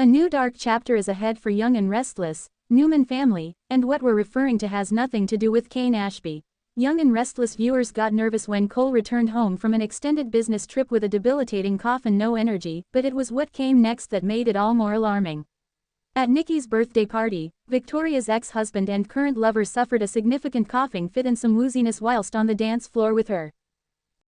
A new dark chapter is ahead for Young and Restless, Newman family, and what we're referring to has nothing to do with Kane Ashby. Young and Restless viewers got nervous when Cole returned home from an extended business trip with a debilitating cough and no energy, but it was what came next that made it all more alarming. At Nikki's birthday party, Victoria's ex-husband and current lover suffered a significant coughing fit and some wooziness whilst on the dance floor with her.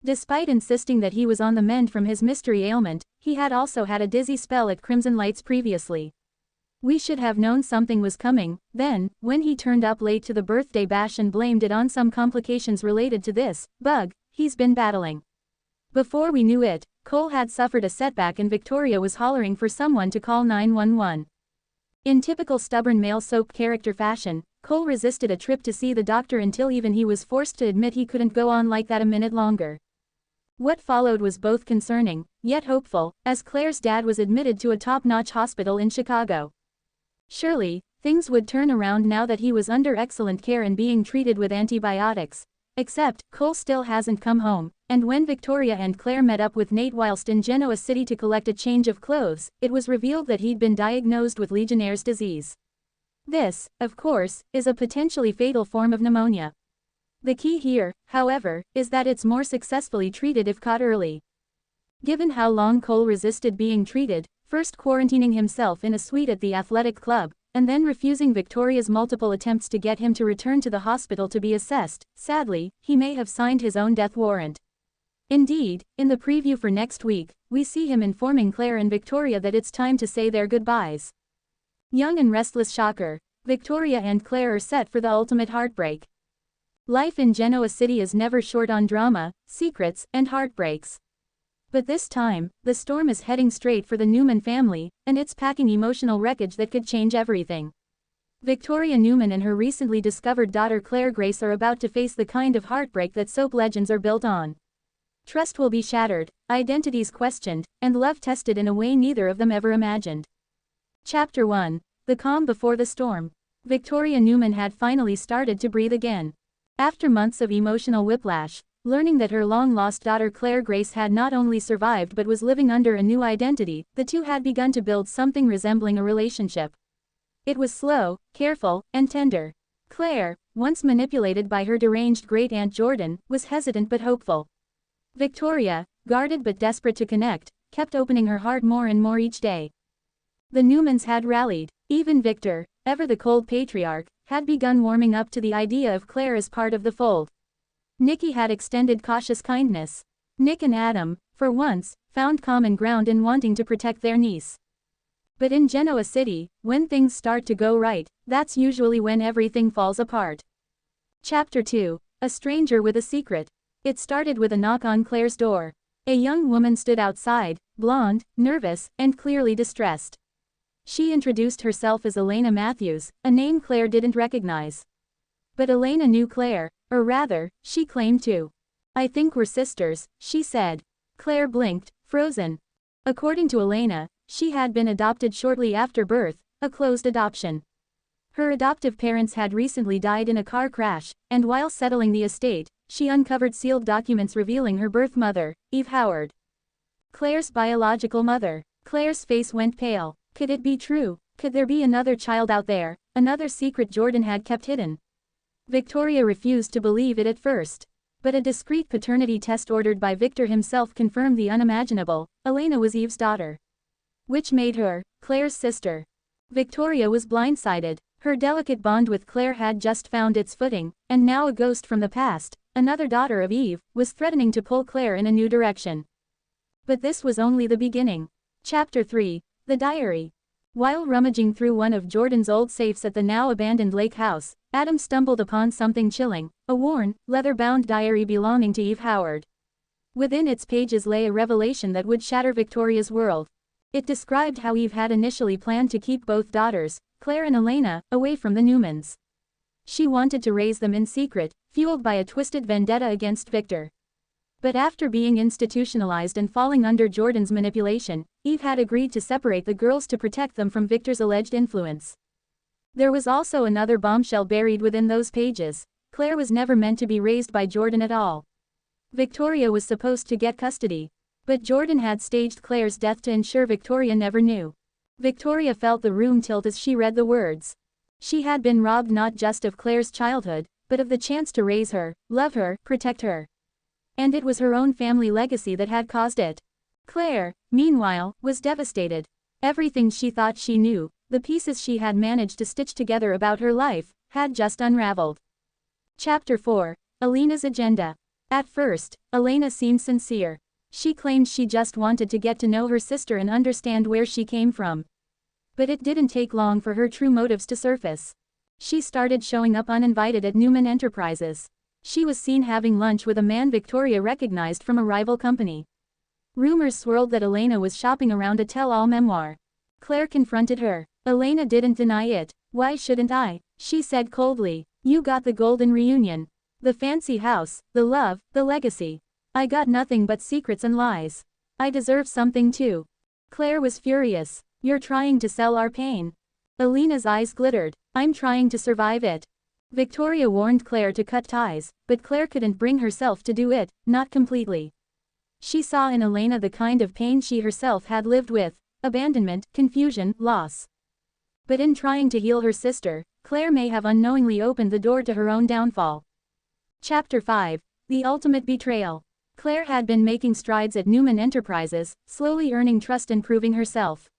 Despite insisting that he was on the mend from his mystery ailment, he had also had a dizzy spell at Crimson Lights previously. We should have known something was coming, then, when he turned up late to the birthday bash and blamed it on some complications related to this bug he's been battling. Before we knew it, Cole had suffered a setback and Victoria was hollering for someone to call 911. In typical stubborn male soap character fashion, Cole resisted a trip to see the doctor until even he was forced to admit he couldn't go on like that a minute longer. What followed was both concerning, yet hopeful, as Claire's dad was admitted to a top-notch hospital in Chicago. Surely, things would turn around now that he was under excellent care and being treated with antibiotics. Except, Cole still hasn't come home, and when Victoria and Claire met up with Nate whilst in Genoa City to collect a change of clothes, it was revealed that he'd been diagnosed with Legionnaire's disease. This, of course, is a potentially fatal form of pneumonia. The key here, however, is that it's more successfully treated if caught early. Given how long Cole resisted being treated, first quarantining himself in a suite at the athletic club, and then refusing Victoria's multiple attempts to get him to return to the hospital to be assessed, sadly, he may have signed his own death warrant. Indeed, in the preview for next week, we see him informing Claire and Victoria that it's time to say their goodbyes. Young and Restless shocker, Victoria and Claire are set for the ultimate heartbreak. Life in Genoa City is never short on drama, secrets, and heartbreaks. But this time, the storm is heading straight for the Newman family, and it's packing emotional wreckage that could change everything. Victoria Newman and her recently discovered daughter Claire Grace are about to face the kind of heartbreak that soap legends are built on. Trust will be shattered, identities questioned, and love tested in a way neither of them ever imagined. Chapter 1. The calm before the storm. Victoria Newman had finally started to breathe again. After months of emotional whiplash, learning that her long-lost daughter Claire Grace had not only survived but was living under a new identity, the two had begun to build something resembling a relationship. It was slow, careful, and tender. Claire, once manipulated by her deranged great-aunt Jordan, was hesitant but hopeful. Victoria, guarded but desperate to connect, kept opening her heart more and more each day. The Newmans had rallied. Even Victor, ever the cold patriarch, had begun warming up to the idea of Claire as part of the fold. Nikki had extended cautious kindness. Nick and Adam, for once, found common ground in wanting to protect their niece. But in Genoa City, when things start to go right, that's usually when everything falls apart. Chapter 2. A stranger with a secret. It started with a knock on Claire's door. A young woman stood outside, blonde, nervous, and clearly distressed. She introduced herself as Elena Matthews, a name Claire didn't recognize. But Elena knew Claire, or rather, she claimed to. "I think we're sisters," she said. Claire blinked, frozen. According to Elena, she had been adopted shortly after birth, a closed adoption. Her adoptive parents had recently died in a car crash, and while settling the estate, she uncovered sealed documents revealing her birth mother, Eve Howard. Claire's biological mother. Claire's face went pale. Could it be true? Could there be another child out there, another secret Jordan had kept hidden? Victoria refused to believe it at first. But a discreet paternity test ordered by Victor himself confirmed the unimaginable. Elena was Eve's daughter. Which made her Claire's sister. Victoria was blindsided. Her delicate bond with Claire had just found its footing, and now a ghost from the past, another daughter of Eve, was threatening to pull Claire in a new direction. But this was only the beginning. Chapter 3. The Diary. While rummaging through one of Jordan's old safes at the now-abandoned lake house, Adam stumbled upon something chilling, a worn, leather-bound diary belonging to Eve Howard. Within its pages lay a revelation that would shatter Victoria's world. It described how Eve had initially planned to keep both daughters, Claire and Elena, away from the Newmans. She wanted to raise them in secret, fueled by a twisted vendetta against Victor. But after being institutionalized and falling under Jordan's manipulation, Eve had agreed to separate the girls to protect them from Victor's alleged influence. There was also another bombshell buried within those pages. Claire was never meant to be raised by Jordan at all. Victoria was supposed to get custody. But Jordan had staged Claire's death to ensure Victoria never knew. Victoria felt the room tilt as she read the words. She had been robbed not just of Claire's childhood, but of the chance to raise her, love her, protect her. And it was her own family legacy that had caused it. Claire, meanwhile, was devastated. Everything she thought she knew, the pieces she had managed to stitch together about her life, had just unraveled. Chapter 4. Elena's Agenda. At first, Elena seemed sincere. She claimed she just wanted to get to know her sister and understand where she came from. But it didn't take long for her true motives to surface. She started showing up uninvited at Newman Enterprises. She was seen having lunch with a man Victoria recognized from a rival company. Rumors swirled that Elena was shopping around a tell-all memoir. Claire confronted her. Elena didn't deny it. "Why shouldn't I?" she said coldly. "You got the golden reunion. The fancy house, the love, the legacy. I got nothing but secrets and lies. I deserve something too." Claire was furious. "You're trying to sell our pain." Elena's eyes glittered. "I'm trying to survive it." Victoria warned Claire to cut ties, but Claire couldn't bring herself to do it, not completely. She saw in Elena the kind of pain she herself had lived with: abandonment, confusion, loss. But in trying to heal her sister, Claire may have unknowingly opened the door to her own downfall. Chapter 5. The Ultimate Betrayal. Claire had been making strides at Newman Enterprises, slowly earning trust and proving herself.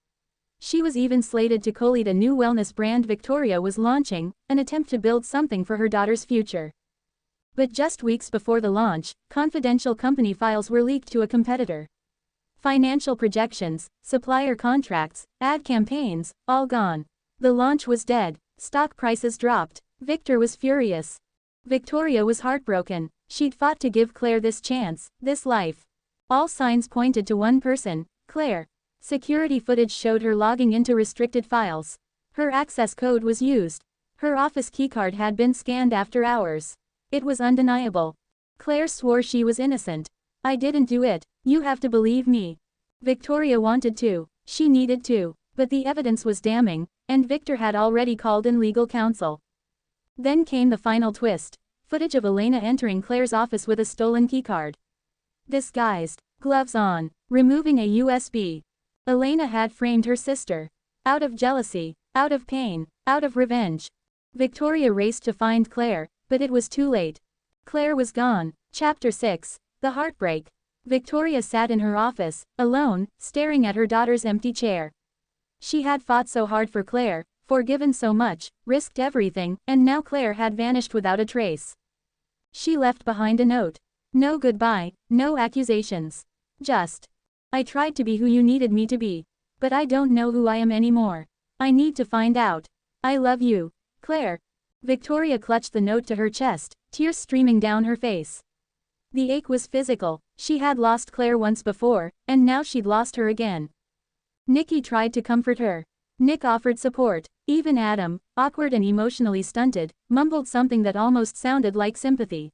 She was even slated to co-lead a new wellness brand Victoria was launching, an attempt to build something for her daughter's future. But just weeks before the launch, confidential company files were leaked to a competitor. Financial projections, supplier contracts, ad campaigns, all gone. The launch was dead. Stock prices dropped. Victor was furious. Victoria was heartbroken. She'd fought to give Claire this chance, this life. All signs pointed to one person: Claire. Security footage showed her logging into restricted files. Her access code was used. Her office keycard had been scanned after hours. It was undeniable. Claire swore she was innocent. "I didn't do it. You have to believe me." Victoria wanted to. She needed to. But the evidence was damning, and Victor had already called in legal counsel. Then came the final twist: footage of Elena entering Claire's office with a stolen keycard. Disguised, gloves on, removing a USB. Elena had framed her sister. Out of jealousy, out of pain, out of revenge. Victoria raced to find Claire, but it was too late. Claire was gone. Chapter 6. The Heartbreak. Victoria sat in her office, alone, staring at her daughter's empty chair. She had fought so hard for Claire, forgiven so much, risked everything, and now Claire had vanished without a trace. She left behind a note. No goodbye, no accusations. Just: "I tried to be who you needed me to be. But I don't know who I am anymore. I need to find out. I love you, Claire." Victoria clutched the note to her chest, tears streaming down her face. The ache was physical. She had lost Claire once before, and now she'd lost her again. Nikki tried to comfort her. Nick offered support. Even Adam, awkward and emotionally stunted, mumbled something that almost sounded like sympathy.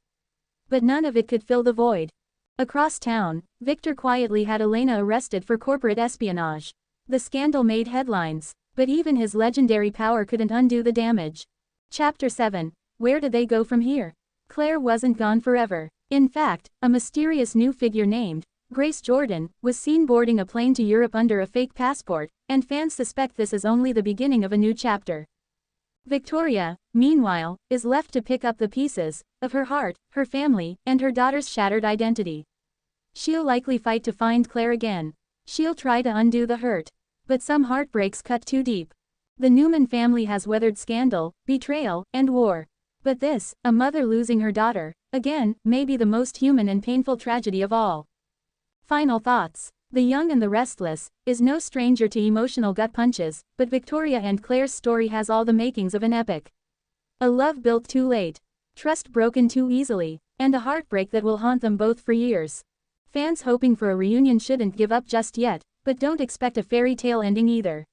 But none of it could fill the void. Across town, Victor quietly had Elena arrested for corporate espionage. The scandal made headlines, but even his legendary power couldn't undo the damage. Chapter 7. Where did they go from here? Claire wasn't gone forever. In fact, a mysterious new figure named Grace Jordan was seen boarding a plane to Europe under a fake passport, and fans suspect this is only the beginning of a new chapter. Victoria, meanwhile, is left to pick up the pieces of her heart, her family, and her daughter's shattered identity. She'll likely fight to find Claire again. She'll try to undo the hurt. But some heartbreaks cut too deep. The Newman family has weathered scandal, betrayal, and war. But this, a mother losing her daughter, again, may be the most human and painful tragedy of all. Final thoughts. The Young and the Restless is no stranger to emotional gut punches, but Victoria and Claire's story has all the makings of an epic. A love built too late, trust broken too easily, and a heartbreak that will haunt them both for years. Fans hoping for a reunion shouldn't give up just yet, but don't expect a fairy tale ending either.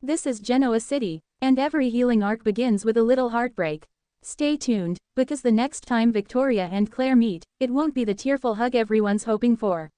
This is Genoa City, and every healing arc begins with a little heartbreak. Stay tuned, because the next time Victoria and Claire meet, it won't be the tearful hug everyone's hoping for.